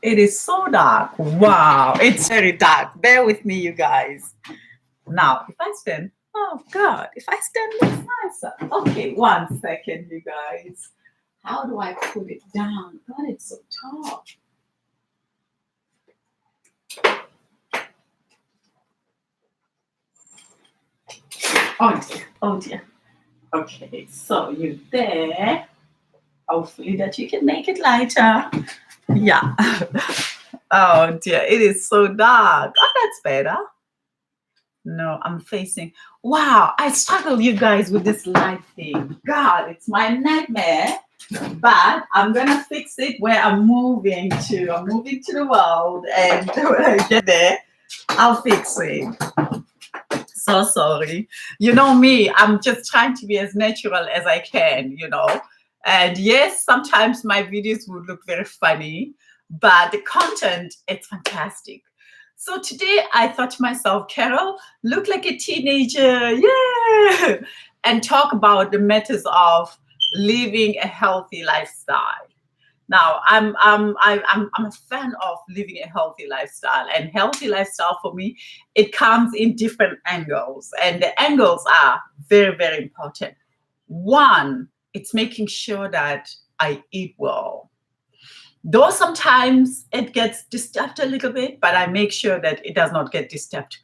It is so dark. Wow, it's very dark. Bear with me, you guys. Now, if I stand, oh God, if I stand this nicer. Okay, 1 second, you guys. How do I put it down? God, it's so tall. Oh dear, oh dear. Okay, so you there. Hopefully that you can make it lighter. Yeah. Oh dear, it is so dark. Oh, that's better. No, I'm facing. Wow, I struggle, you guys, with this light thing. God, it's my nightmare. But I'm gonna fix it where I'm moving to. I'm moving to the world, and when I get there, I'll fix it. So sorry. You know me, I'm just trying to be as natural as I can, you know. And yes, sometimes my videos would look very funny, but the content, it's fantastic. So today I thought to myself, Carol, look like a teenager, yeah, and talk about the matters of living a healthy lifestyle. Now, I'm a fan of living a healthy lifestyle, and healthy lifestyle for me, it comes in different angles, and the angles are very, very important. One, it's making sure that I eat well. Though sometimes it gets disturbed a little bit, but I make sure that it does not get disturbed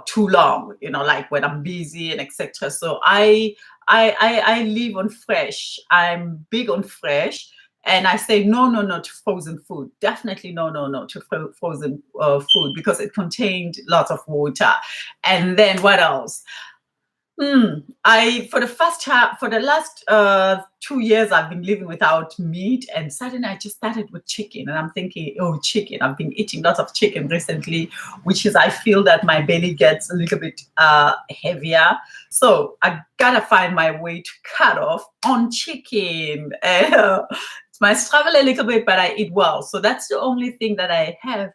too long, you know, like when I'm busy and etc. So I live on fresh. I'm big on fresh. And I say no, no, no to frozen food. Definitely no, no, no to frozen food because it contained lots of water. And then what else? I for the last 2 years I've been living without meat, and suddenly I just started with chicken, and I'm thinking, oh, chicken. I've been eating lots of chicken recently, which is I feel that my belly gets a little bit heavier. So I gotta find my way to cut off on chicken. It's my struggle a little bit, but I eat well. So that's the only thing that I have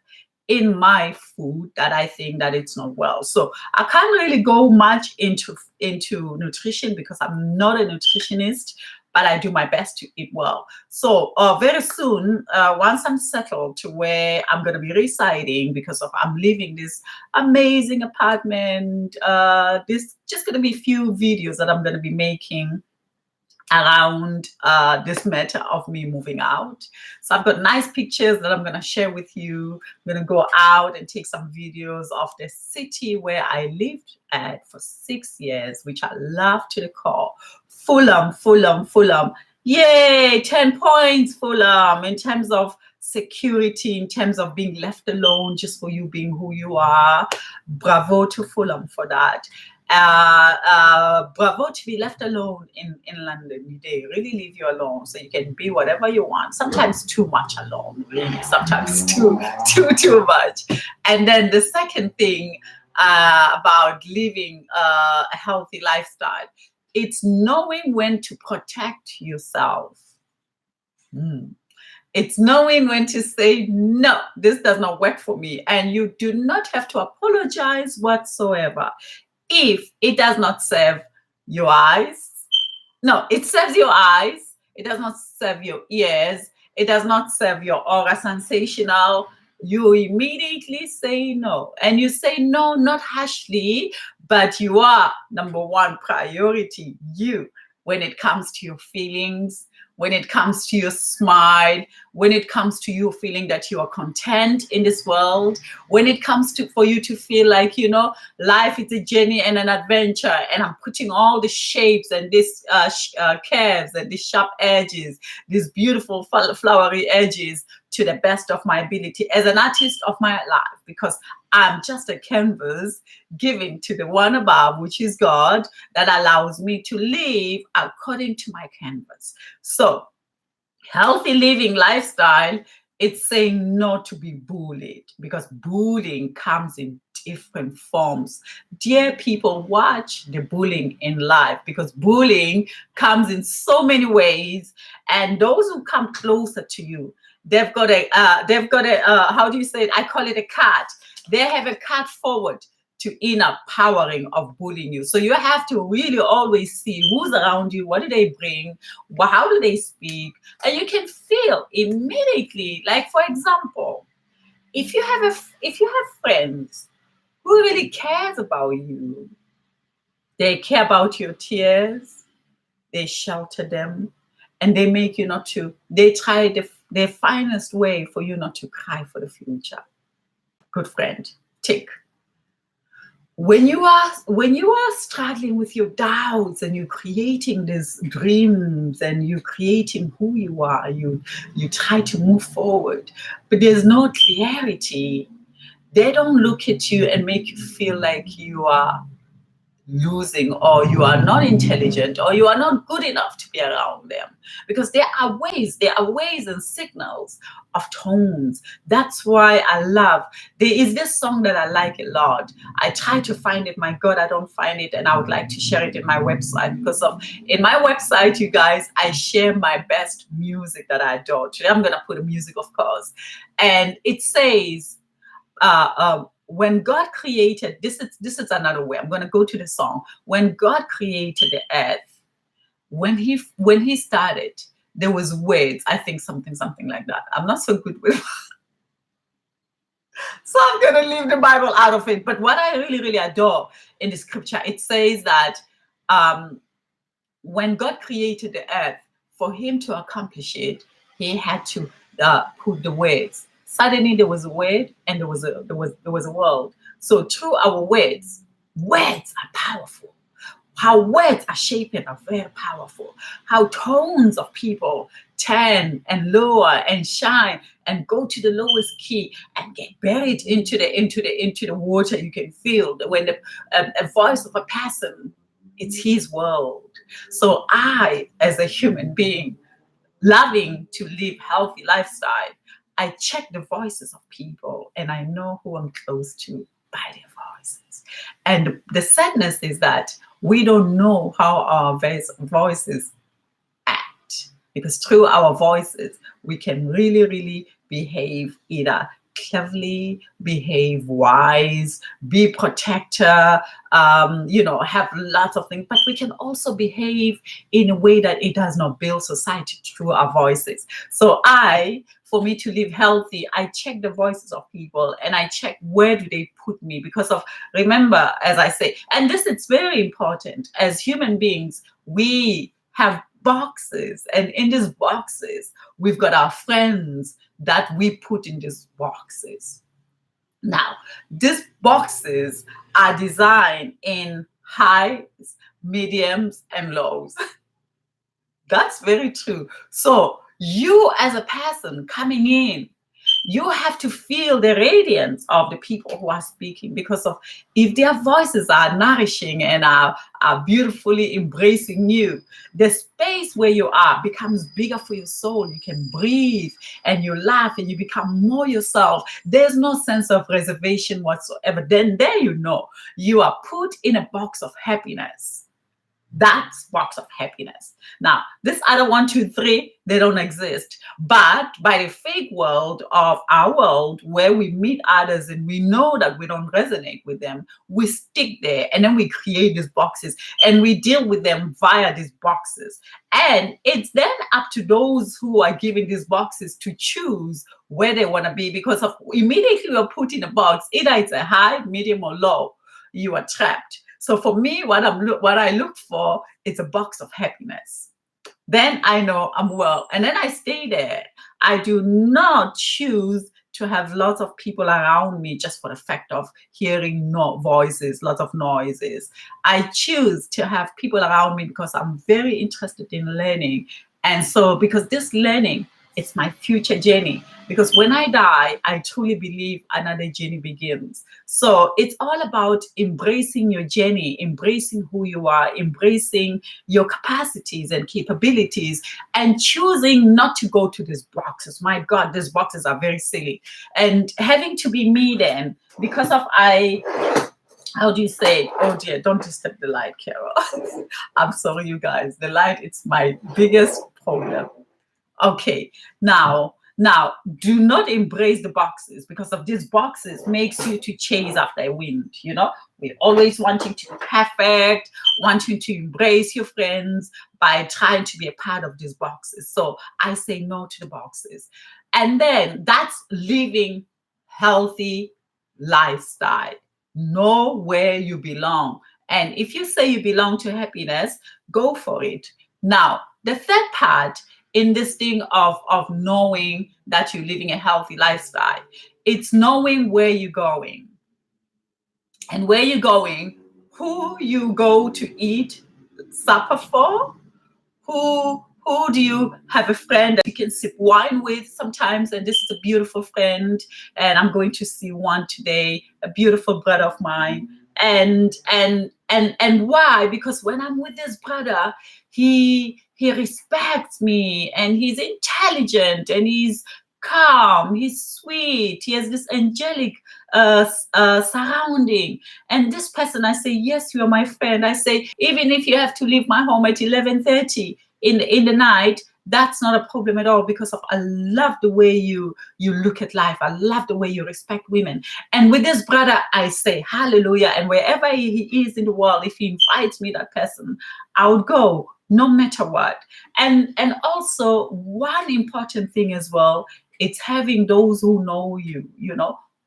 in my food that I think that it's not well. So I can't really go much into nutrition because I'm not a nutritionist, but I do my best to eat well. So very soon, once I'm settled to where I'm going to be residing, because of I'm leaving this amazing apartment, this just going to be a few videos that I'm going to be making around this matter of me moving out. So I've got nice pictures that I'm going to share with you. I'm going to go out and take some videos of the city where I lived at for 6 years, which I love to the core. Fulham, Fulham, Fulham. Yay, 10 points, Fulham, in terms of security, in terms of being left alone just for you being who you are. Bravo to Fulham for that. Bravo to be left alone in London. They really leave you alone so you can be whatever you want. Sometimes too much alone, really. Sometimes too much. And then the second thing about living a healthy lifestyle, it's knowing when to protect yourself. It's knowing when to say, no, this does not work for me. And you do not have to apologize whatsoever. If it does not serve your eyes, no, it serves your eyes. It does not serve your ears. It does not serve your aura sensational. You immediately say no. And you say no, not harshly, but you are number one priority, you, when it comes to your feelings, when it comes to your smile, when it comes to you feeling that you are content in this world, when it comes to for you to feel like, you know, life is a journey and an adventure, and I'm putting all the shapes and these curves and these sharp edges, these beautiful flowery edges to the best of my ability as an artist of my life, because I'm just a canvas giving to the one above, which is God, that allows me to live according to my canvas. So healthy living lifestyle, it's saying not to be bullied, because bullying comes in different forms. Dear people, watch the bullying in life, because bullying comes in so many ways, and those who come closer to you, they've got a how do you say it? I call it a cat. They have a cat forward to inner powering of bullying you. So you have to really always see who's around you, what do they bring, how do they speak, and you can feel immediately. Like, for example, if you have friends who really cares about you, they care about your tears, they shelter them, and they make you not to, they try their finest way for you not to cry for the future. Good friend, tick. When you are struggling with your doubts and you're creating these dreams and you're creating who you are, you try to move forward, but there's no clarity. They don't look at you and make you feel like you are losing, or you are not intelligent, or you are not good enough to be around them, because there are ways and signals of tones. That's why I love, there is this song that I like a lot. I try to find it, my God, I don't find it, and I would like to share it in my website, because in my website, you guys, I share my best music that I adore. Today I'm gonna put a music, of course, and it says, when God created, this is another way. I'm going to go to the song. When God created the earth, when he started, there was words. I think something like that. I'm not so good with, so I'm going to leave the Bible out of it. But what I really, really adore in the scripture, it says that when God created the earth, for him to accomplish it, he had to put the words. Suddenly there was a word and there was a world. So through our words are powerful. How words are shaping are very powerful. How tones of people turn and lower and shine and go to the lowest key and get buried into the water. You can feel when a voice of a person, it's his world. So I, as a human being, loving to live healthy lifestyle, I check the voices of people and I know who I'm close to by their voices. And the sadness is that we don't know how our voices act, because through our voices, we can really, really behave either cleverly, behave wise, be protector, have lots of things, but we can also behave in a way that it does not build society through our voices. So for me to live healthy, I check the voices of people and I check where do they put me, because of, remember, as I say, and this is very important, as human beings, we have boxes, and in these boxes, we've got our friends that we put in these boxes. Now, these boxes are designed in highs, mediums, and lows. That's very true. So you as a person coming in, you have to feel the radiance of the people who are speaking, because of if their voices are nourishing and are beautifully embracing you, the space where you are becomes bigger for your soul. You can breathe and you laugh and you become more yourself. There's no sense of reservation whatsoever. Then there you are put in a box of happiness. That's box of happiness. Now, this other 1, 2, 3, they don't exist. But by the fake world of our world, where we meet others and we know that we don't resonate with them, we stick there and then we create these boxes and we deal with them via these boxes. And it's then up to those who are given these boxes to choose where they want to be, because of immediately you're put in a box, either it's a high, medium, or low, you are trapped. So for me, what I look for is a box of happiness. Then I know I'm well, and then I stay there. I do not choose to have lots of people around me just for the fact of hearing voices, lots of noises. I choose to have people around me because I'm very interested in learning. And so because this learning, it's my future journey. Because when I die, I truly believe another journey begins. So it's all about embracing your journey, embracing who you are, embracing your capacities and capabilities, and choosing not to go to these boxes. My God, these boxes are very silly. And having to be me then, because of how do you say, oh dear, don't disturb the light, Carol. I'm sorry, you guys. The light, it's my biggest problem. Okay, now Now, do not embrace the boxes, because of these boxes makes you to chase after wind. We're always wanting to be perfect, wanting to embrace your friends by trying to be a part of these boxes. So I say no to the boxes. And then that's living healthy lifestyle. Know where you belong. And if you say you belong to happiness, go for it. Now, the third part in this thing of knowing that you're living a healthy lifestyle, it's knowing where you're going. And where you're going, who you go to eat supper for, who do you have a friend that you can sip wine with sometimes, and this is a beautiful friend, and I'm going to see one today, a beautiful brother of mine. And why? Because when I'm with this brother, he respects me, and he's intelligent, and he's calm, he's sweet, he has this angelic surrounding. And this person, I say, yes, you are my friend. I say, even if you have to leave my home at 11:30 in the night, that's not a problem at all, because of I love the way you look at life. I love the way you respect women. And with this brother, I say hallelujah. And wherever he is in the world, if he invites me, that person, I would go no matter what. And also one important thing as well, it's having those who know you,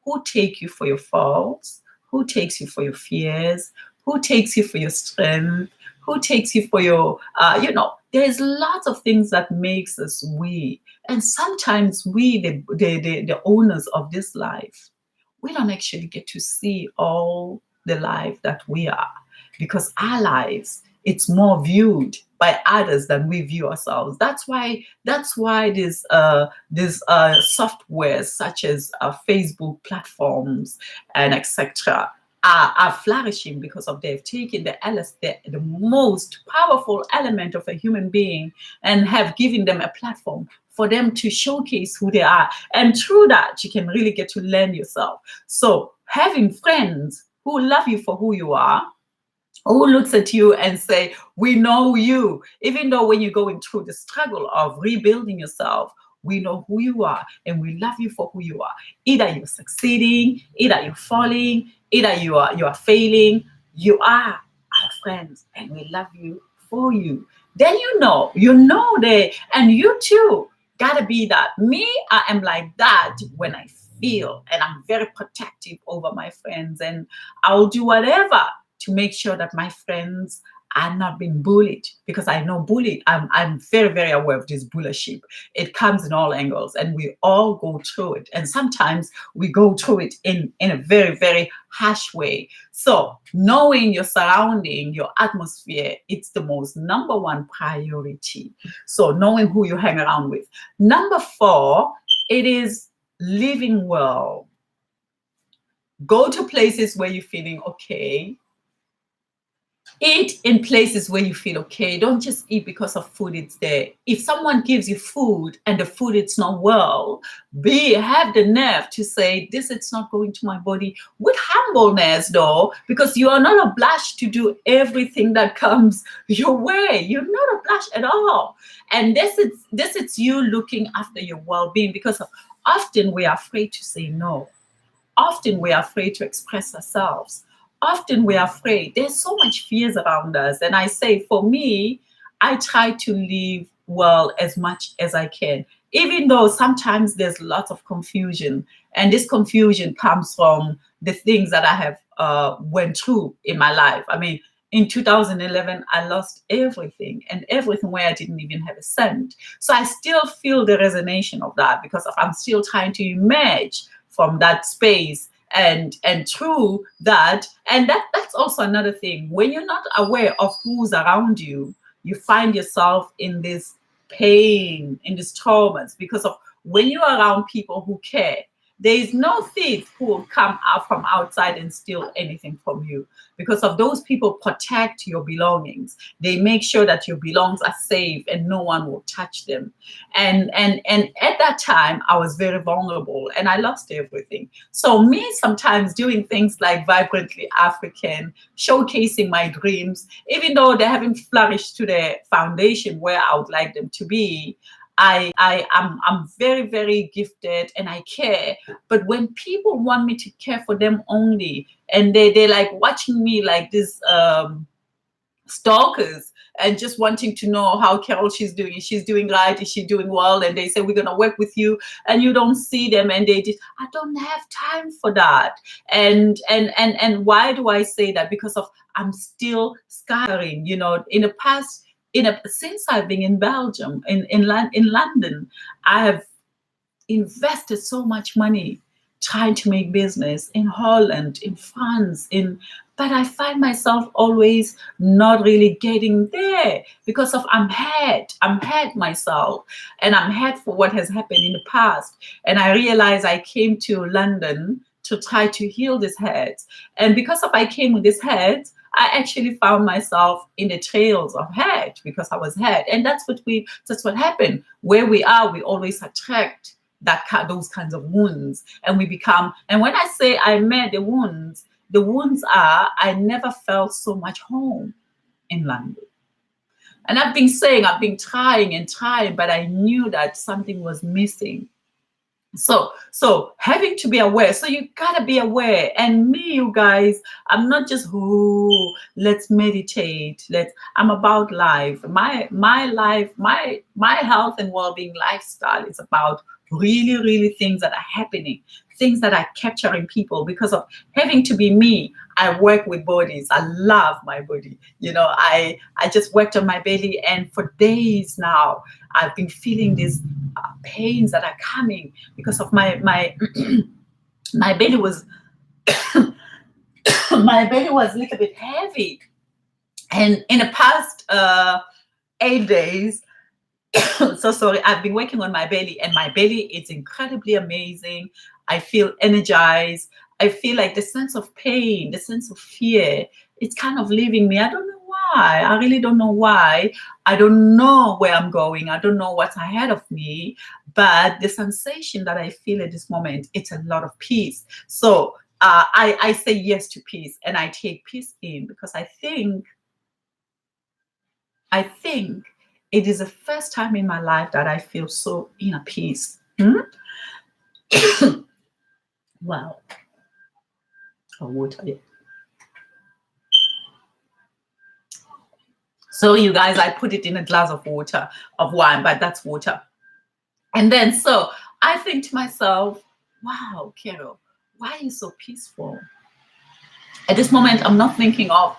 who take you for your faults, who takes you for your fears, who takes you for your strength, who takes you for your, there's lots of things that makes us we. And sometimes we, the owners of this life, we don't actually get to see all the life that we are, because our lives, it's more viewed by others than we view ourselves. That's why this softwares such as Facebook platforms and etc. Are flourishing, because of they've taken the most powerful element of a human being, and have given them a platform for them to showcase who they are. And through that, you can really get to learn yourself. So having friends who love you for who you are, who looks at you and say, we know you, even though when you're going through the struggle of rebuilding yourself, we know who you are and we love you for who you are. Either you're succeeding, either you're falling, either you are failing, you are our friends and we love you for you. Then you know that, and you too gotta be that. Me, I am like that when I feel, and I'm very protective over my friends, and I'll do whatever to make sure that my friends are not being bullied, because I know bullied. I'm very, very aware of this bullyship. It comes in all angles, and we all go through it. And sometimes we go through it in a very, very harsh way. So knowing your surrounding, your atmosphere, it's the most number one priority. So knowing who you hang around with. Number 4, it is living well. Go to places where you're feeling okay. Eat in places where you feel okay. Don't just eat because of food it's there. If someone gives you food and the food it's not well, have the nerve to say, this it's not going to my body, with humbleness though, because you are not obliged to do everything that comes your way. You're not obliged at all. And this is you looking after your well-being, because often we are afraid to say no. Often we are afraid to express ourselves. Often we're afraid. There's so much fears around us. And I say, for me, I try to live well as much as I can, even though sometimes there's lots of confusion. And this confusion comes from the things that I have went through in my life. I mean, in 2011, I lost everything, and everything where I didn't even have a cent. So I still feel the resonation of that, because I'm still trying to emerge from that space. And through that, and that's also another thing. When you're not aware of who's around you, you find yourself in this pain, in these traumas, because of when you're around people who care. There is no thief who will come out from outside and steal anything from you, because of those people protect your belongings. They make sure that your belongings are safe and no one will touch them. And at that time, I was very vulnerable and I lost everything. So me sometimes doing things like Vibrantly African, showcasing my dreams, even though they haven't flourished to the foundation where I would like them to be, I'm very, very gifted and I care. But when people want me to care for them only, and they like watching me like this stalkers, and just wanting to know how Carol she's doing. Is she's doing right? Is she doing well? And they say we're gonna work with you, and you don't see them, and they just, I don't have time for that. And why do I say that? Because of I'm still scarring. In the past, since I've been in Belgium, in London, I have invested so much money trying to make business in Holland, in France, but I find myself always not really getting there because of I'm hurt myself, and I'm hurt for what has happened in the past. And I realized I came to London to try to heal this hurt. And because of I came with this hurt, I actually found myself in the trails of hurt because I was hurt. And that's what happened. Where we are, we always attract those kinds of wounds, and we become. And when I say I met the wounds are I never felt so much home in London. And I've been trying and trying, but I knew that something was missing. So having to be aware. So you gotta be aware. And me, you guys, I'm not just let's meditate. I'm about life. My life, my health and well-being lifestyle is about really, really things that are happening, things that are capturing people. Because of having to be me, I work with bodies. I love my body. I just worked on my belly, and for days now, I've been feeling these pains that are coming because of my my belly was my belly was a little bit heavy, and in the past 8 days. So sorry, I've been working on my belly, and my belly is incredibly amazing. I feel energized. I feel like the sense of pain, the sense of fear, it's kind of leaving me. I don't know why. I really don't know why. I don't know where I'm going. I don't know what's ahead of me. But the sensation that I feel at this moment, it's a lot of peace. So I say yes to peace, and I take peace in, because I think it is the first time in my life that I feel so inner peace. Wow. Oh, water. Yeah. So you guys, I put it in a glass of wine, but that's water. And then, so I think to myself, wow, Carol, why are you so peaceful? At this moment, I'm not thinking of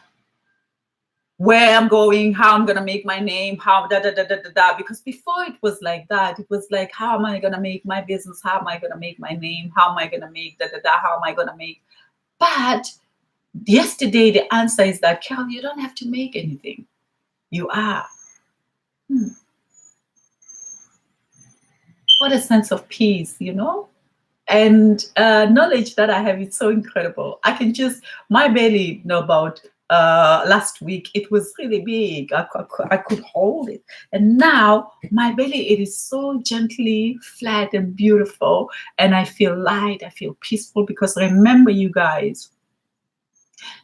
where I'm going, how I'm gonna make my name, how because before it was like that. It was like, how am I gonna make my business? How am I gonna make my name? How am I gonna make How am I gonna make? But yesterday, the answer is that, Carol, you don't have to make anything. You are. What a sense of peace, and knowledge that I have is so incredible. I can just, my belly, about last week, it was really big. I could hold it. And now my belly, it is so gently flat and beautiful. And I feel light, I feel peaceful, because remember, you guys,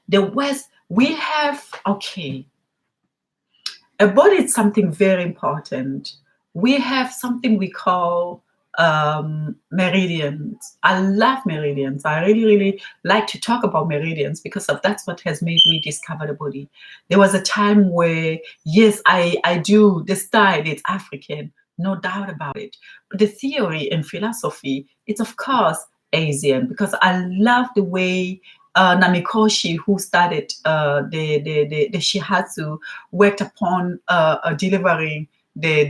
the West, we have, a body is something very important. We have something we call meridians. I love meridians. I really, really like to talk about meridians, because that's what has made me discover the body. There was a time where, yes, I do the style, it's African, no doubt about it. But the theory and philosophy, it's of course Asian, because I love the way Namikoshi, who started the Shihatsu, worked upon delivering the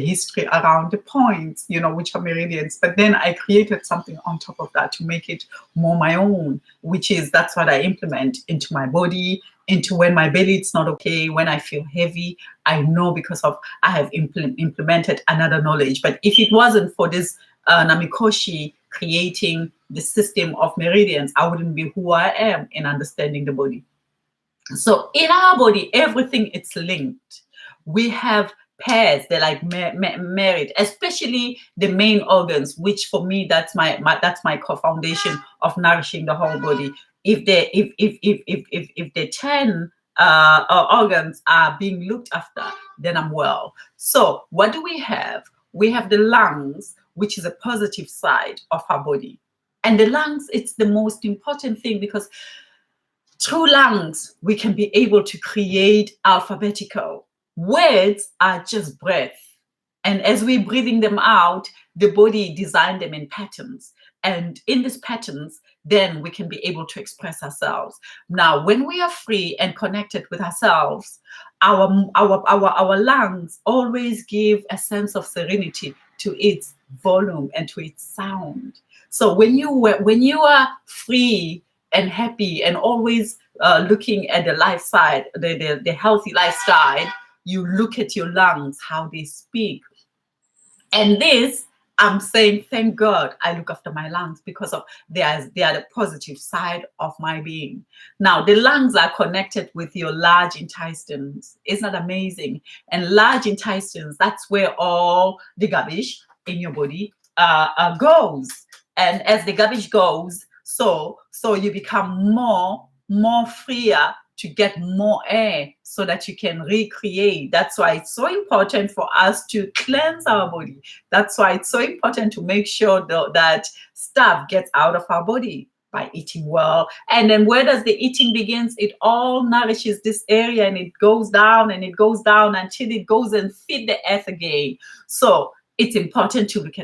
history around the points, which are meridians. But then I created something on top of that to make it more my own, that's what I implement into my body, into when my belly is not okay, when I feel heavy. I know, because of I have implemented another knowledge. But if it wasn't for this Namikoshi creating the system of meridians, I wouldn't be who I am in understanding the body. So in our body, everything it's linked. We have pairs, they're like married, especially the main organs, which for me, that's my co-foundation of nourishing the whole body. If the 10 organs are being looked after, then I'm well. So what do we have? we have the lungs, which is a positive side of our body. And the lungs, it's the most important thing, because through lungs, we can be able to create alphabetical. Words are just breath. And as we're breathing them out, the body designed them in patterns. And in these patterns, then we can be able to express ourselves. Now, when we are free and connected with ourselves, our lungs always give a sense of serenity to its volume and to its sound. So when you are free and happy and always looking at the life side, the healthy lifestyle, you look at your lungs, how they speak. And this, I'm saying, thank God I look after my lungs, because of they are the positive side of my being. Now, the lungs are connected with your large intestines. Isn't that amazing? And large intestines, that's where all the garbage in your body goes. And as the garbage goes, so you become more freer to get more air, so that you can recreate. That's why it's so important for us to cleanse our body. That's why it's so important to make sure that stuff gets out of our body by eating well. And then where does the eating begins? It all nourishes this area, and it goes down and it goes down until it goes and feed the earth again. So it's important to look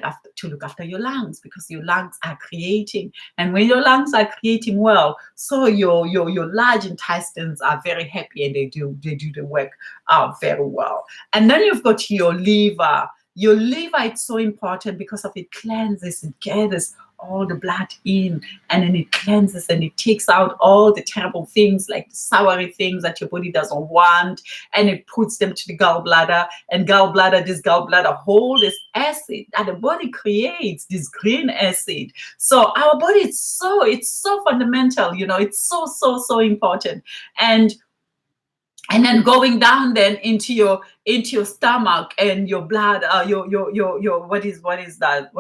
after your lungs, because your lungs are creating. And when your lungs are creating well, so your large intestines are very happy, and they do the work very well. And then you've got your liver. Your liver, it's so important because of it cleanses, it gathers all the blood in, and then it cleanses and it takes out all the terrible things, like the soury things that your body doesn't want, and it puts them to the gallbladder. And this gallbladder hold this acid that the body creates, this green acid. So our body, it's so fundamental, it's so important. And then going down then into your stomach and your blood, your what is that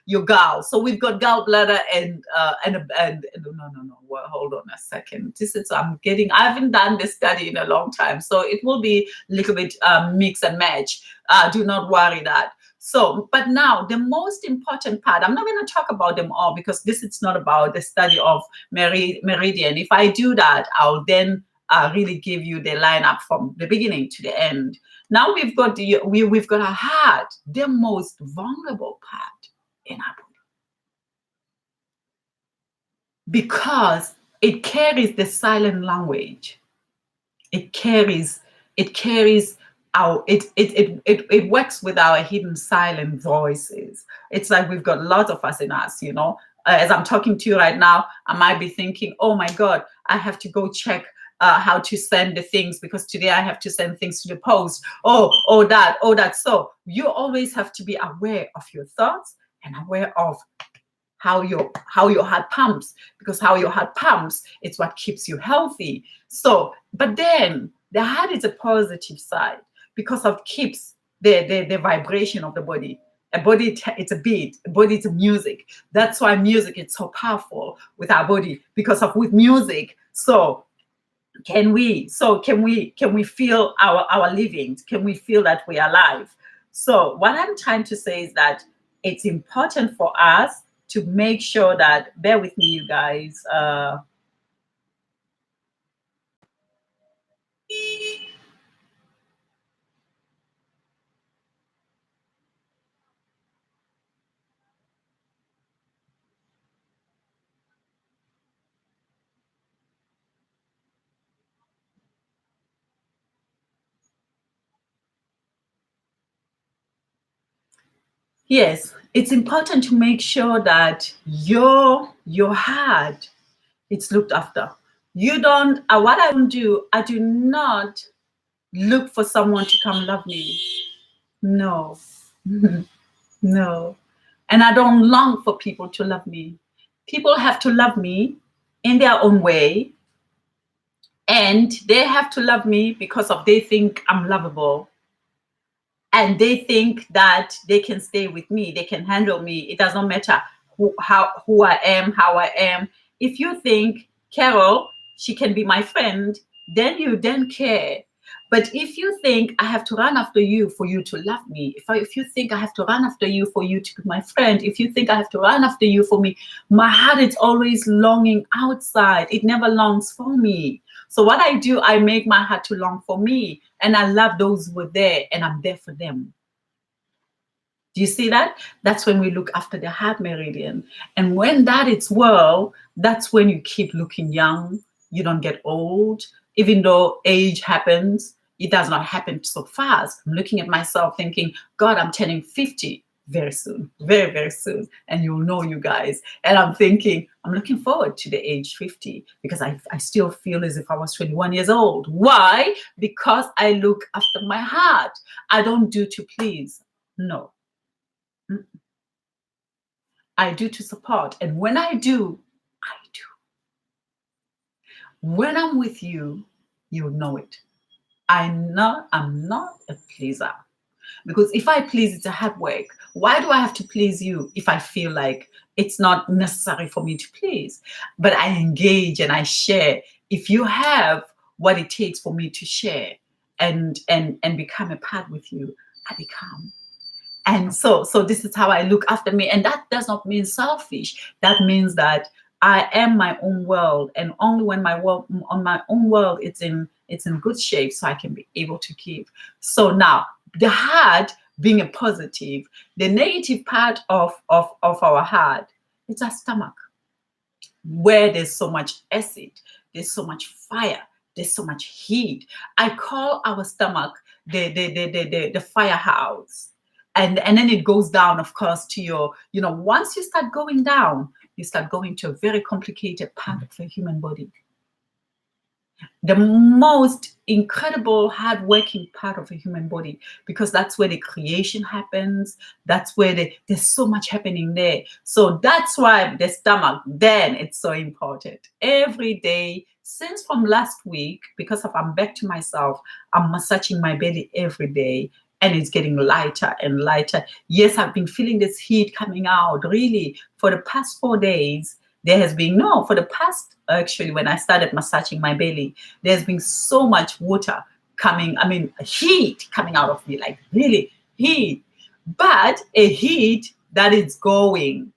your gall. So we've got gallbladder and no, well, hold on a second. I haven't done this study in a long time, so it will be a little bit mix and match. Do not worry that. So, but now the most important part, I'm not going to talk about them all, because this is not about the study of meridian. If I do that, I'll then really give you the lineup from the beginning to the end. Now we've got our heart, the most vulnerable part in our body, because it carries the silent language. It carries it works with our hidden silent voices. It's like we've got lots of us in us, as I'm talking to you right now, I might be thinking, oh my God, I have to go check how to send the things, because today I have to send things to the post. Oh that. So you always have to be aware of your thoughts and aware of how your heart pumps, because how your heart pumps, it's what keeps you healthy. So, but then the heart is a positive side, because of keeps the vibration of the body. A body, it's a beat. A body, it's a music. That's why music is so powerful with our body, because of with music. So can we feel our living? Can we feel that we are alive? So what I'm trying to say is that it's important for us to make sure that, bear with me, you guys. Yes, it's important to make sure that your heart, it's looked after. You don't, what I don't do, I do not look for someone to come love me. No, no. And I don't long for people to love me. People have to love me in their own way. And they have to love me because of they think I'm lovable. And they think that they can stay with me, they can handle me. It does not matter who I am, how I am. If you think Carol, she can be my friend, then you then care. But if you think I have to run after you for you to love me, if you think I have to run after you for you to be my friend, if you think I have to run after you for me, my heart is always longing outside. It never longs for me. So what I do, I make my heart to long for me, and I love those who are there, and I'm there for them. Do you see that? That's when we look after the heart meridian. And when that is well, that's when you keep looking young. You don't get old. Even though age happens, it does not happen so fast. I'm looking at myself thinking, God, I'm turning 50 very soon, very, very soon. And you'll know, you guys. And I'm thinking, I'm looking forward to the age 50 because I still feel as if I was 21 years old. Why? Because I look after my heart. I don't do to please. No. I do to support. And when I do, I do. When I'm with you, you know it. I'm not a pleaser. Because if I please, it's a hard work. Why do I have to please you if I feel like it's not necessary for me to please? But I engage and I share. If you have what it takes for me to share and become a part with you, I become. And so this is how I look after me. And that does not mean selfish. That means that I am my own world. And only when my world on my own world it's in good shape, so I can be able to give. So now the heart being a positive, the negative part of our heart, it's our stomach, where there's so much acid, there's so much fire, there's so much heat. I call our stomach the firehouse. And then it goes down, of course, to your, once you start going down, you start going to a very complicated part of the human body. The most incredible hardworking part of a human body, because that's where the creation happens. That's where there's so much happening there. So that's why the stomach, then it's so important. Every day, since from last week, because I'm back to myself, I'm massaging my belly every day. And it's getting lighter and lighter. Yes, I've been feeling this heat coming out really for the past 4 days. There has been, for the past, actually, when I started massaging my belly, there's been so much water coming, heat coming out of me, like really heat, but a heat that is going.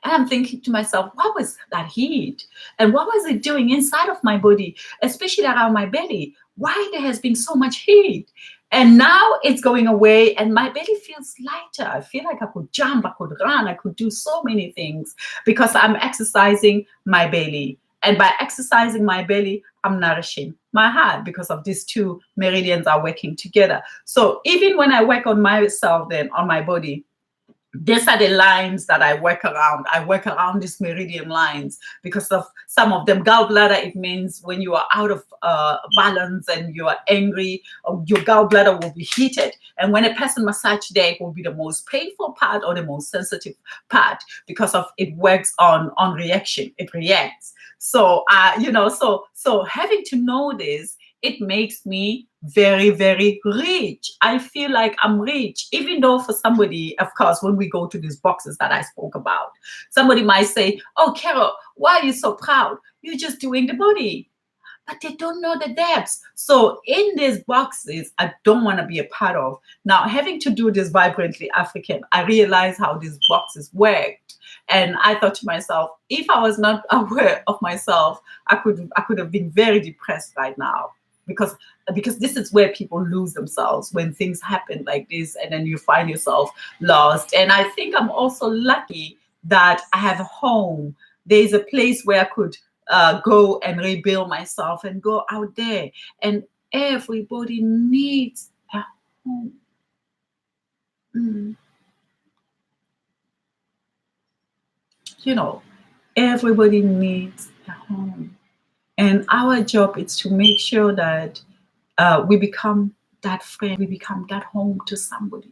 And I'm thinking to myself, what was that heat? And what was it doing inside of my body, especially around my belly? Why there has been so much heat? And now it's going away and my belly feels lighter. I feel like I could jump, I could run, I could do so many things because I'm exercising my belly. And by exercising my belly, I'm nourishing my heart because of these two meridians are working together. So even when I work on myself, then on my body, these are the lines that I work around. I work around these meridian lines because of some of them. Gallbladder, it means when you are out of balance and you are angry, or your gallbladder will be heated. And when a person massages there, it will be the most painful part or the most sensitive part because of it works on reaction. It reacts. So, so having to know this, it makes me very, very rich. I feel like I'm rich, even though for somebody, of course, when we go to these boxes that I spoke about, somebody might say, oh, Carol, why are you so proud? You're just doing the body. But they don't know the depths. So in these boxes, I don't want to be a part of. Now, having to do this Vibrantly African, I realized how these boxes worked. And I thought to myself, if I was not aware of myself, I could have been very depressed right now. Because this is where people lose themselves when things happen like this, and then you find yourself lost. And I think I'm also lucky that I have a home. There's a place where I could go and rebuild myself and go out there. And everybody needs a home. Everybody needs a home. And our job is to make sure that we become that friend, we become that home to somebody.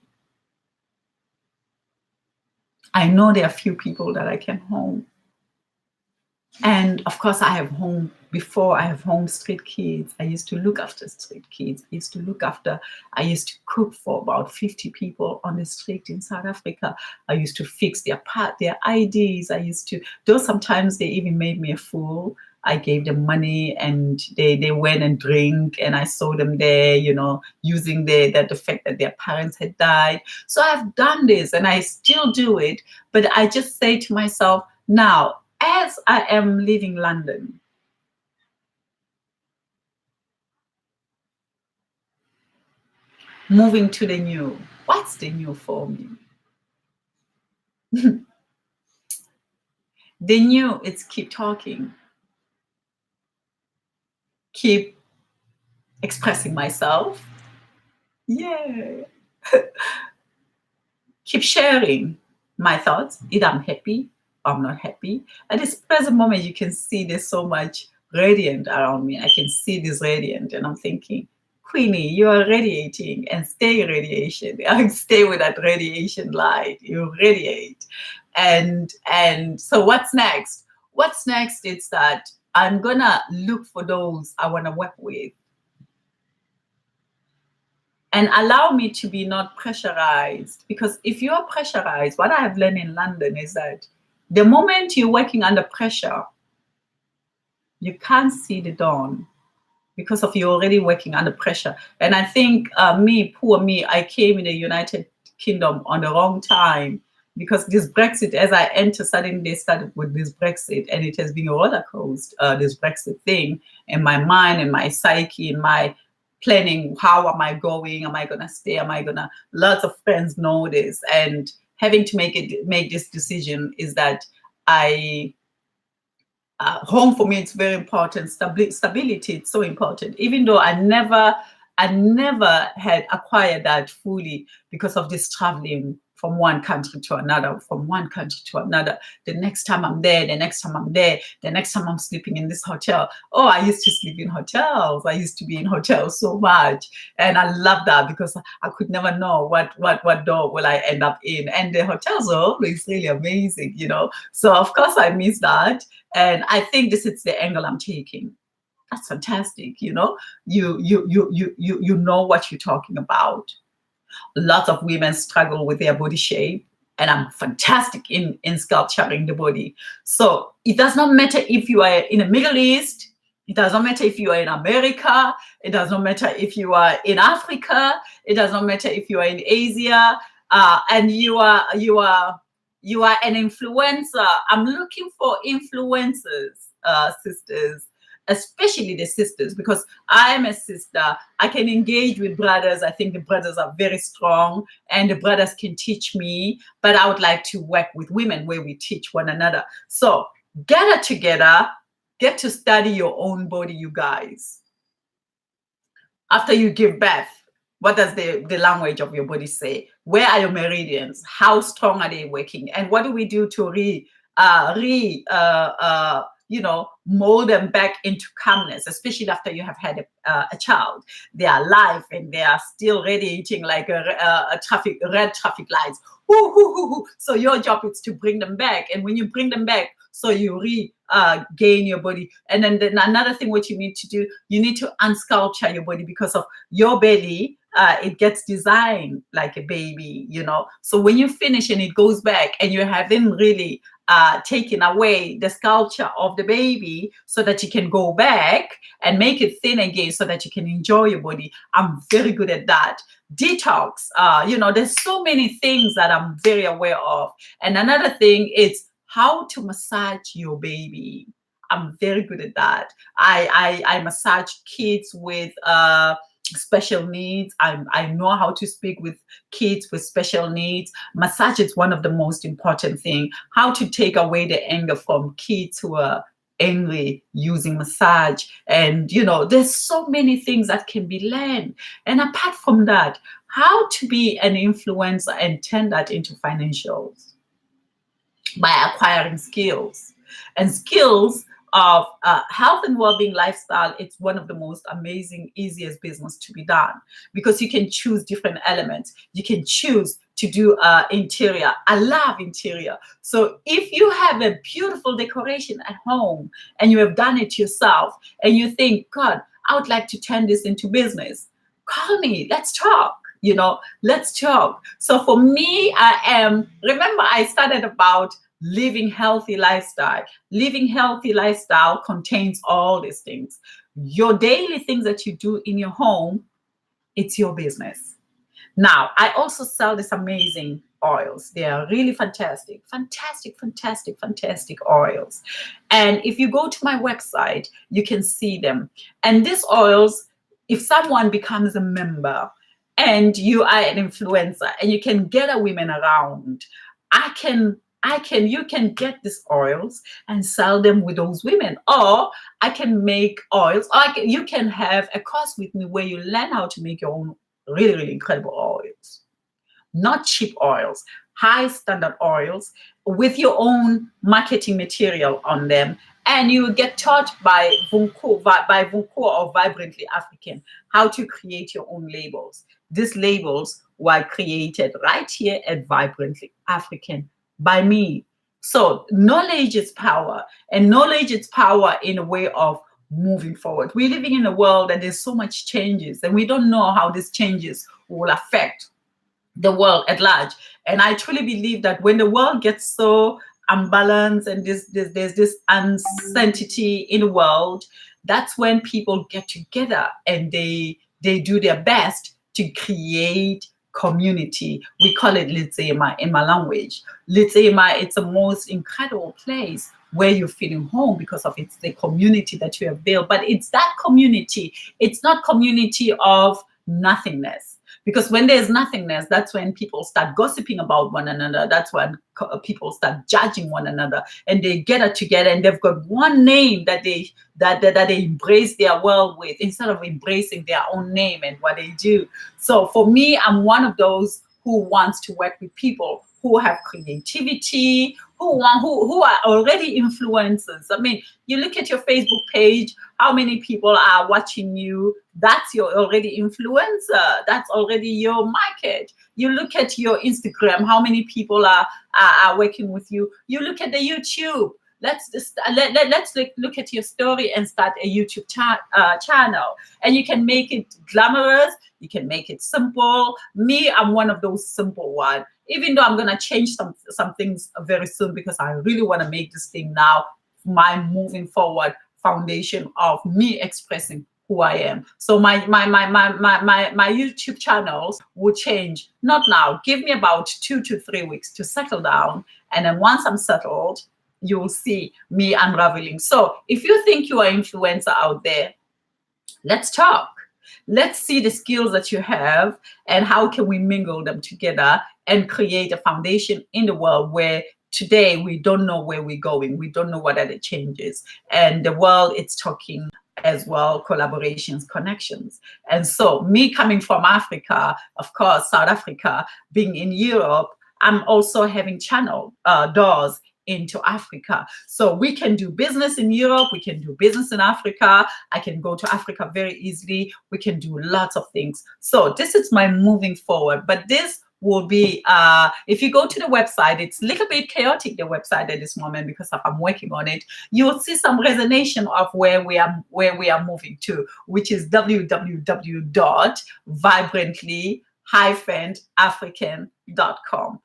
I know there are few people that I can home. And of course, I have home before. I have home street kids. I used to look after street kids. I used to cook for about 50 people on the street in South Africa. I used to fix their IDs. Though sometimes they even made me a fool. I gave them money and they went and drink, and I saw them there, using the fact that their parents had died. So I've done this and I still do it. But I just say to myself, now, as I am leaving London, moving to the new, what's the new for me? The new, it's keep talking, keep expressing myself. Yeah. Keep sharing my thoughts. Either I'm happy or I'm not happy. At this present moment, you can see there's so much radiant around me. I can see this radiant, and I'm thinking, Queenie, you are radiating, and stay radiation. Stay with that radiation light. You radiate. And so what's next? What's next is that I'm gonna look for those I want to work with, and allow me to be not pressurized. Because if you are pressurized, what I have learned in London is that the moment you're working under pressure, you can't see the dawn because of you already working under pressure. And I think poor me, I came in the United Kingdom on the wrong time, because this Brexit, as I entered, suddenly they started with this Brexit, and it has been a roller coaster, this Brexit thing, in my mind, in my psyche, in my planning. How am I going? Am I gonna stay? Am I gonna? Lots of friends know this, and having to make this decision is that home for me, it's very important. Stability, it's so important. Even though I never had acquired that fully because of this traveling from one country to another, The next time I'm there, the next time I'm there, the next time I'm sleeping in this hotel. Oh, I used to sleep in hotels. I used to be in hotels so much. And I love that, because I could never know what door will I end up in. And the hotels are always really amazing, So of course I miss that. And I think this is the angle I'm taking. That's fantastic, You know what you're talking about. Lots of women struggle with their body shape, and I'm fantastic in sculpturing the body. So it does not matter if you are in the Middle East. It does not matter if you are in America. It does not matter if you are in Africa. It does not matter if you are in Asia, and you are an influencer. I'm looking for influencers, sisters, especially the sisters, because I'm a sister. I can engage with brothers. I think the brothers are very strong, and the brothers can teach me, but I would like to work with women where we teach one another. So gather together, get to study your own body, you guys. After you give birth, what does the language of your body say? Where are your meridians? How strong are they working? And what do we do to mold them back into calmness, especially after you have had a child? They are alive and they are still radiating like red traffic lights. So your job is to bring them back. And when you bring them back, so you gain your body. And then another thing what you need to do, you need to unsculpture your body, because of your belly. It gets designed like a baby, So when you finish and it goes back, and you haven't really taken away the sculpture of the baby, so that you can go back and make it thin again, so that you can enjoy your body. I'm very good at that. Detox, there's so many things that I'm very aware of. And another thing is how to massage your baby. I'm very good at that. I massage kids with special needs. I know how to speak with kids with special needs. Massage is one of the most important things. How to take away the anger from kids who are angry using massage. And there's so many things that can be learned. And apart from that, how to be an influencer and turn that into financials by acquiring skills. And skills of health and well-being lifestyle, it's one of the most amazing, easiest business to be done, because you can choose different elements. You can choose to do interior. I love interior. So if you have a beautiful decoration at home and you have done it yourself, and you think, God, I would like to turn this into business, call me. Let's talk. Let's talk. So for me, remember I started about living healthy lifestyle. Living healthy lifestyle contains all these things. Your daily things that you do in your home, it's your business. Now, I also sell these amazing oils. They are really fantastic, fantastic, fantastic, fantastic oils. And if you go to my website, you can see them. And these oils, if someone becomes a member and you are an influencer and you can gather women around, you can get these oils and sell them with those women, or I can make oils, or you can have a course with me where you learn how to make your own really, really incredible oils. Not cheap oils, high standard oils with your own marketing material on them. And you get taught by Vunko or Vibrantly African how to create your own labels. These labels were created right here at Vibrantly African by me. So knowledge is power, and knowledge is power in a way of moving forward. We're living in a world that there's so much changes, and we don't know how these changes will affect the world at large. And I truly believe that when the world gets so unbalanced and there's this uncertainty in the world, that's when people get together and they do their best to create community. We call it Litsema in my language. Litsema, it's the most incredible place where you're feeling home because of it's the community that you have built. But it's that community. It's not community of nothingness. Because when there's nothingness, that's when people start gossiping about one another. That's when people start judging one another, and they get together and they've got one name that they embrace their world with, instead of embracing their own name and what they do. So for me, I'm one of those who wants to work with people who have creativity, who are already influencers. I mean, you look at your Facebook page, how many people are watching you? That's your already influencer. That's already your market. You look at your Instagram, how many people are working with you? You look at the YouTube. Let's look at your story and start a YouTube channel. And you can make it glamorous. You can make it simple. Me, I'm one of those simple ones. Even though I'm going to change some things very soon, because I really want to make this thing now my moving forward foundation of me expressing who I am. So my YouTube channels will change. Not now. Give me about 2 to 3 weeks to settle down. And then once I'm settled, you will see me unraveling. So if you think you are an influencer out there, let's talk. Let's see the skills that you have and how can we mingle them together and create a foundation in the world where today we don't know where we're going. We don't know what are the changes. And the world is talking as well, collaborations, connections. And so me coming from Africa, of course, South Africa, being in Europe, I'm also having channel doors into Africa. So we can do business in Europe, we can do business in Africa. I can go to Africa very easily. We can do lots of things. So this is my moving forward. But this will be, if you go to the website, it's a little bit chaotic, the website at this moment, because I'm working on it. You'll see some resonation of where we are moving to, which is www.vibrantly-african.com.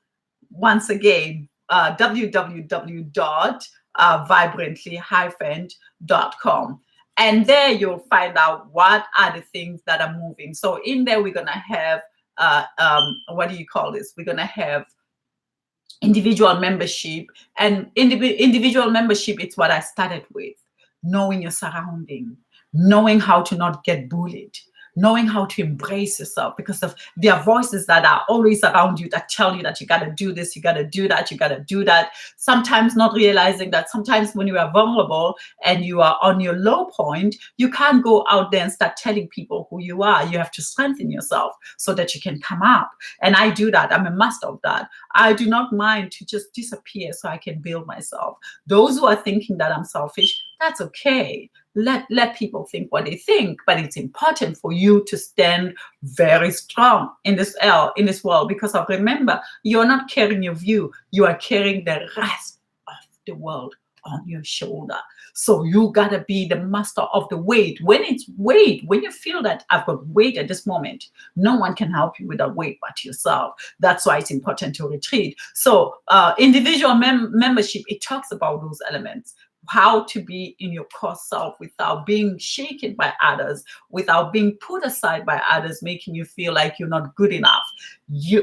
Once again, www.vibrantly-african.com. And there you'll find out what are the things that are moving. So in there, we're going to have, what do you call this? We're going to have individual membership. And individual membership, it's what I started with. Knowing your surrounding, knowing how to not get bullied, knowing how to embrace yourself, because of there are voices that are always around you that tell you that you got to do this, you got to do that, you got to do that. Sometimes not realizing that sometimes when you are vulnerable and you are on your low point, you can't go out there and start telling people who you are. You have to strengthen yourself so that you can come up. And I do that. I'm a master of that. I do not mind to just disappear so I can build myself. Those who are thinking that I'm selfish, that's okay. Let people think what they think, but it's important for you to stand very strong in this world, because of, remember, you're not carrying your view, you are carrying the rest of the world on your shoulder. So you gotta be the master of the weight. When it's weight, when you feel that I've got weight at this moment, no one can help you with that weight but yourself. That's why it's important to retreat. So individual membership, it talks about those elements. How to be in your core self without being shaken by others, without being put aside by others, making you feel like you're not good enough.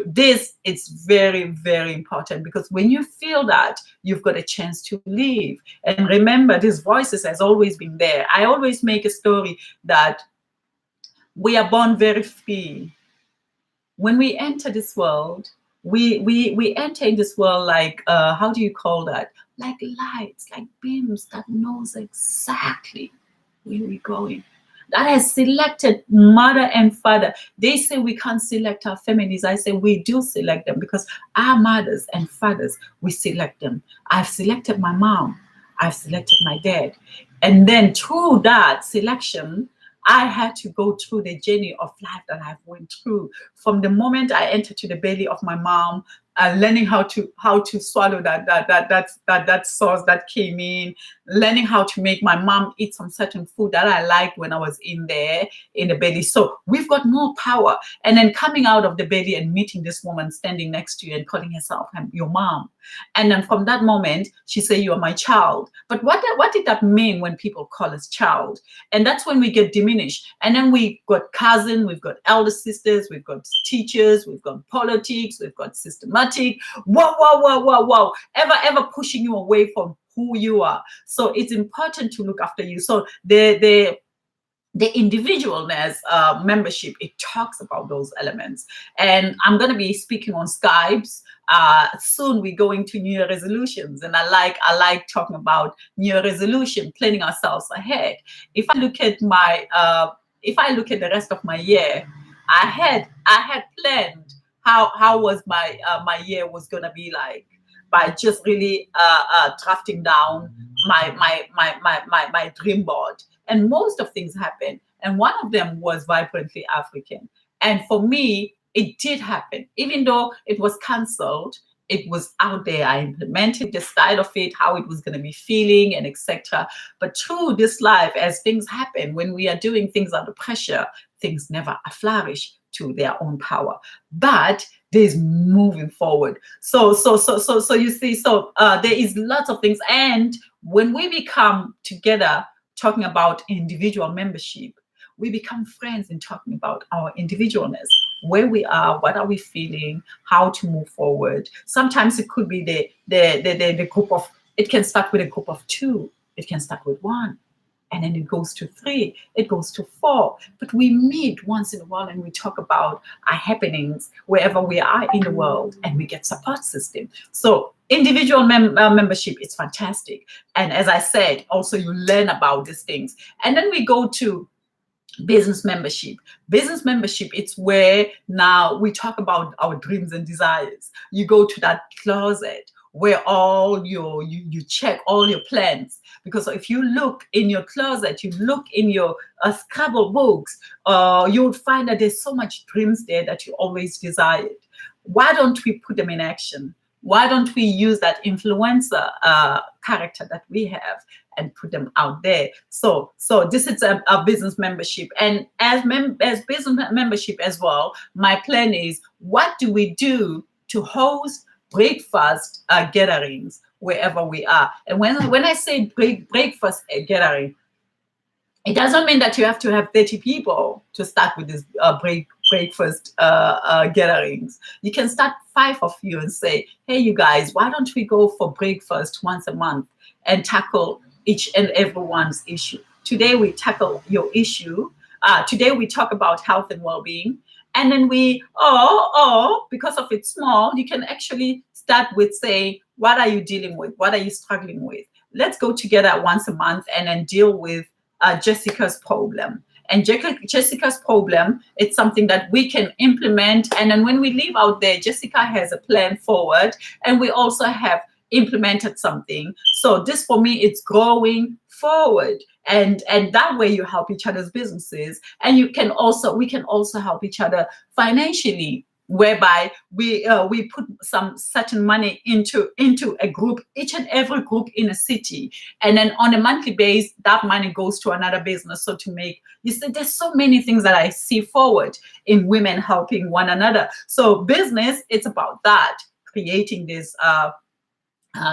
This is very, very important, because when you feel that, you've got a chance to leave. And remember, these voices has always been there. I always make a story that we are born very free. When we enter this world, we enter in this world like, how do you call that? Like lights, like beams that knows exactly where we're going. That has selected mother and father. They say we can't select our families. I say we do select them, because our mothers and fathers, we select them. I've selected my mom. I've selected my dad. And then through that selection, I had to go through the journey of life that I've went through. From the moment I entered to the belly of my mom, learning how to swallow that sauce that came in, learning how to make my mom eat some certain food that I liked when I was in there in the belly. So we've got more power. And then coming out of the belly and meeting this woman standing next to you and calling herself your mom. And then from that moment, she said, "You are my child." But what did that mean when people call us child? And that's when we get diminished. And then we got cousin, we've got elder sisters, we've got teachers, we've got politics, we've got systematic. Whoa. Ever pushing you away from who you are. So it's important to look after you. So the individualness membership, it talks about those elements. And I'm going to be speaking on Skypes. Soon we're going to New Year resolutions, and I like talking about New Year resolution, planning ourselves ahead. If I look at the rest of my year, I had planned how was my year was going to be like, by just really drafting down my dream board. And most of things happened. And one of them was Vibrantly African. And for me, it did happen. Even though it was cancelled, it was out there. I implemented the style of it, how it was going to be feeling, and etc. But through this life, as things happen, when we are doing things under pressure, things never flourish to their own power. But there's moving forward. So you see, there is lots of things. And when we become together talking about individual membership, we become friends in talking about our individualness, where we are, what are we feeling, how to move forward. Sometimes it could be the group of, it can start with a group of 2, it can start with 1, and then it goes to 3, it goes to 4. But we meet once in a while and we talk about our happenings wherever we are in the world, and we get support system. So individual membership is fantastic. And as I said, also you learn about these things. And then we go to business membership. Business membership, it's where now we talk about our dreams and desires. You go to that closet where all you check all your plans. Because if you look in your closet, you look in your Scrabble books, you'll find that there's so much dreams there that you always desired. Why don't we put them in action? Why don't we use that influencer character that we have and put them out there? So this is a business membership. And as business membership as well, my plan is, what do we do to host breakfast gatherings wherever we are? And when I say breakfast gathering, it doesn't mean that you have to have 30 people to start with this breakfast gatherings. You can start 5 of you and say, "Hey, you guys, why don't we go for breakfast once a month and tackle each and everyone's issue? Today we tackle your issue. Today we talk about health and well-being." And then because of it's small, you can actually start with saying, "What are you dealing with? What are you struggling with? Let's go together once a month and then deal with Jessica's problem." And Jessica's problem, it's something that we can implement. And then when we leave out there, Jessica has a plan forward, and we also have implemented something. So this, for me, it's growing forward. And that way you help each other's businesses. And we can also help each other financially. whereby we put some certain money into a group, each and every group in a city, and then on a monthly basis that money goes to another business. So to make, you see, there's so many things that I see forward in women helping one another. So business, it's about that, creating this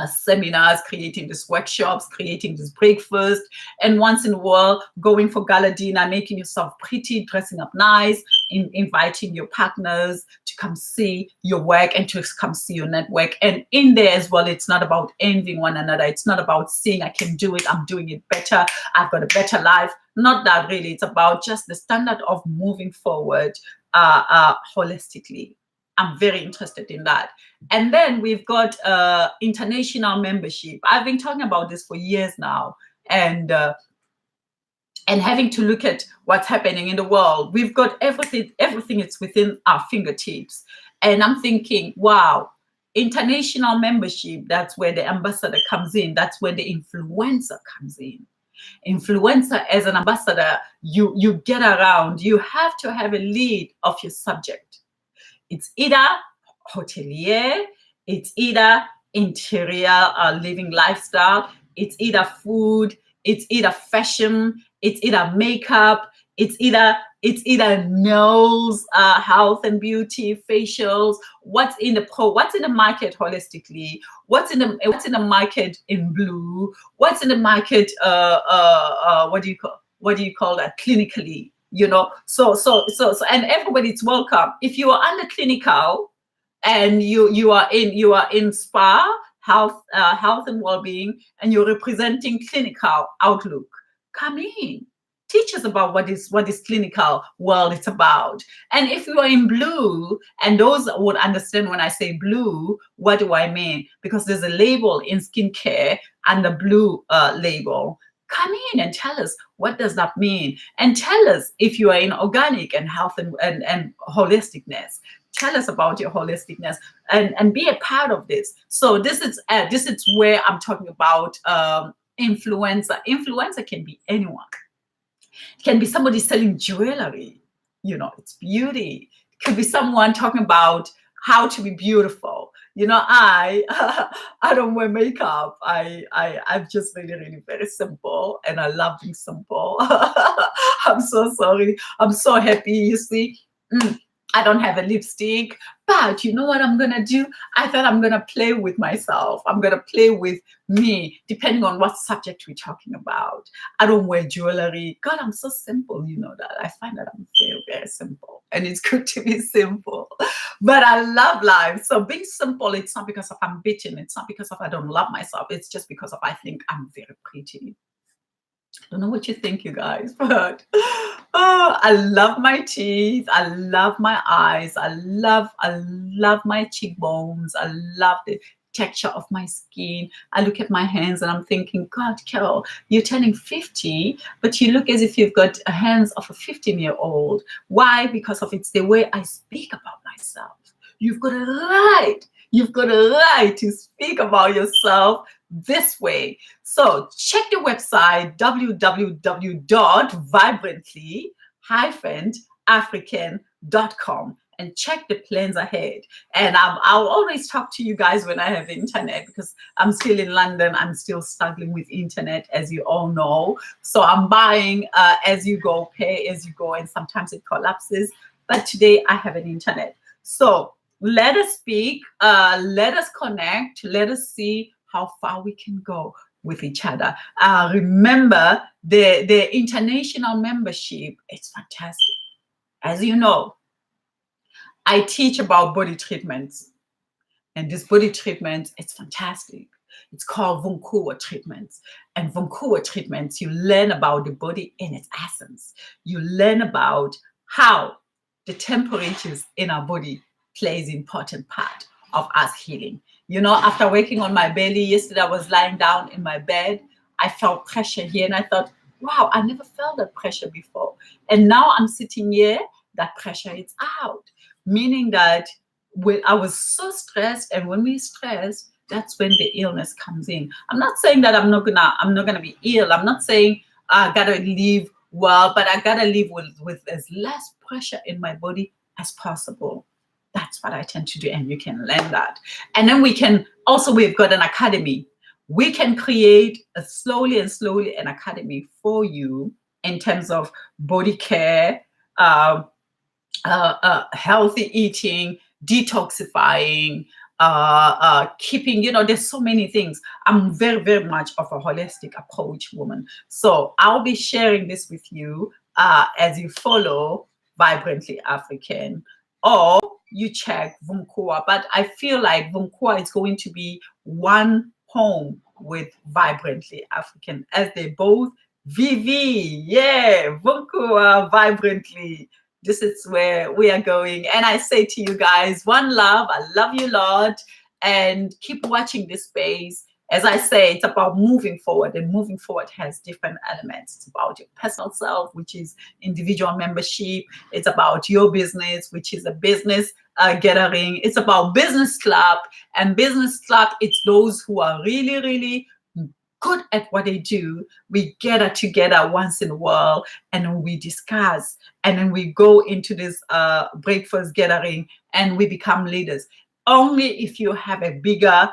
seminars, creating these workshops, creating this breakfast, and once in a while going for gala dinner, making yourself pretty, dressing up nice, inviting your partners to come see your work and to come see your network. And in there as well, it's not about envying one another. It's not about saying I can do it, I'm doing it better, I've got a better life. Not that really. It's about just the standard of moving forward holistically. I'm very interested in that. And then we've got international membership. I've been talking about this for years now, and having to look at what's happening in the world. We've got everything is within our fingertips. And I'm thinking, wow, international membership, that's where the ambassador comes in. That's where the influencer comes in. Influencer, as an ambassador, you get around. You have to have a lead of your subject. It's either hotelier, it's either interior living lifestyle, it's either food, it's either fashion, it's either makeup, it's either nails, health and beauty, facials. What's in the market holistically? What's in the market in blue? What's in the market? What do you call that? Clinically. You know, so and everybody's welcome. If you are under clinical and you are in spa, health and well-being, and you're representing clinical outlook, come in, teach us about what is clinical world it's about. And if you are in blue, and those would understand when I say blue, what do I mean? Because there's a label in skincare and the blue label. Come in and tell us, what does that mean? And tell us if you are in organic and health and holisticness. Tell us about your holisticness and be a part of this. So this is where I'm talking about influencer. Influencer can be anyone. It can be somebody selling jewelry. You know, it's beauty. It could be someone talking about how to be beautiful. You know, I don't wear makeup. I'm just really very simple, and I love being simple. I'm so sorry. I'm so happy. You see, I don't have a lipstick, but you know what I'm gonna do? I thought I'm gonna play with myself. I'm gonna play with me, depending on what subject we're talking about. I don't wear jewelry. God, I'm so simple. You know that. I find that I'm very simple, and it's good to be simple. But I love life. So being simple, it's not because of ambition. It's not because of I don't love myself. It's just because of I think I'm very pretty. I don't know what you think, you guys, but I love my teeth. I love my eyes. I love my cheekbones. I love the texture of my skin. I look at my hands and I'm thinking, God, Carol, you're turning 50, but you look as if you've got hands of a 15-year-old. Why? Because of it's the way I speak about myself. You've got a right. You've got a right to speak about yourself this way. So check the website www.vibrantly-african.com and check the plans ahead. And I'll always talk to you guys when I have internet, because I'm still in London. I'm still struggling with internet, as you all know. So I'm buying as you go, pay as you go, and sometimes it collapses. But today I have an internet. So let us speak, let us connect, let us see how far we can go with each other. Remember, the international membership, it's fantastic. As you know, I teach about body treatments. And this body treatment, it's fantastic. It's called Vunkua treatments. And Vunkua treatments, you learn about the body in its essence. You learn about how the temperatures in our body plays an important part of us healing. You know, after waking on my belly, yesterday I was lying down in my bed. I felt pressure here and I thought, wow, I never felt that pressure before. And now I'm sitting here, that pressure is out. Meaning that when I was so stressed, and when we stress, that's when the illness comes in. I'm not saying that I'm not gonna be ill. I'm not saying I gotta live well, but I gotta live with as less pressure in my body as possible. That's what I tend to do, and you can learn that. And then we've got an academy. We can create slowly an academy for you in terms of body care, healthy eating, detoxifying, keeping, there's so many things. I'm very, very much of a holistic approach woman. So I'll be sharing this with you as you follow Vibrantly African, or you check Vumkoa. But I feel like Vumkoa is going to be one home with Vibrantly African, as they both Vivi, yeah, Vumkoa, Vibrantly. This is where we are going. And I say to you guys, one love. I love you, Lord. And keep watching this space. As I say, it's about moving forward, and moving forward has different elements. It's about your personal self, which is individual membership. It's about your business, which is a business gathering. It's about business club, and business club, it's those who are really, really good at what they do. We gather together once in a while, and then we discuss, and then we go into this breakfast gathering, and we become leaders. Only if you have a bigger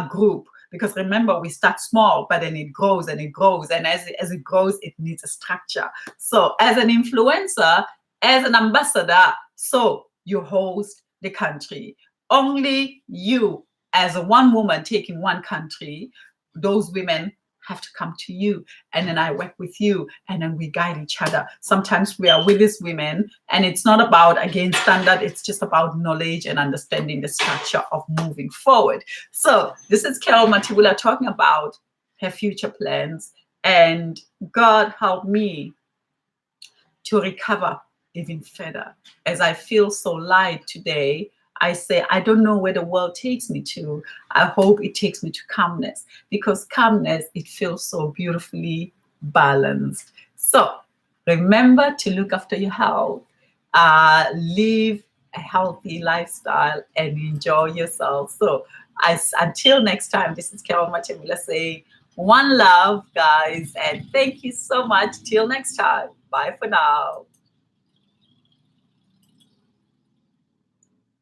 group, because remember, we start small, but then it grows and it grows, and as it grows, it needs a structure. So as an influencer, as an ambassador, so you host the country. Only you, as a one woman taking one country, those women have to come to you, and then I work with you, and then we guide each other. Sometimes we are with these women, and it's not about against standard, it's just about knowledge and understanding the structure of moving forward. So this is Carol Matibula talking about her future plans, and God help me to recover even further. As I feel so light today, I say, I don't know where the world takes me to. I hope it takes me to calmness, because calmness, it feels so beautifully balanced. So remember to look after your health, live a healthy lifestyle, and enjoy yourself. So until next time, this is Carol Matibula saying, one love, guys, and thank you so much. Till next time. Bye for now.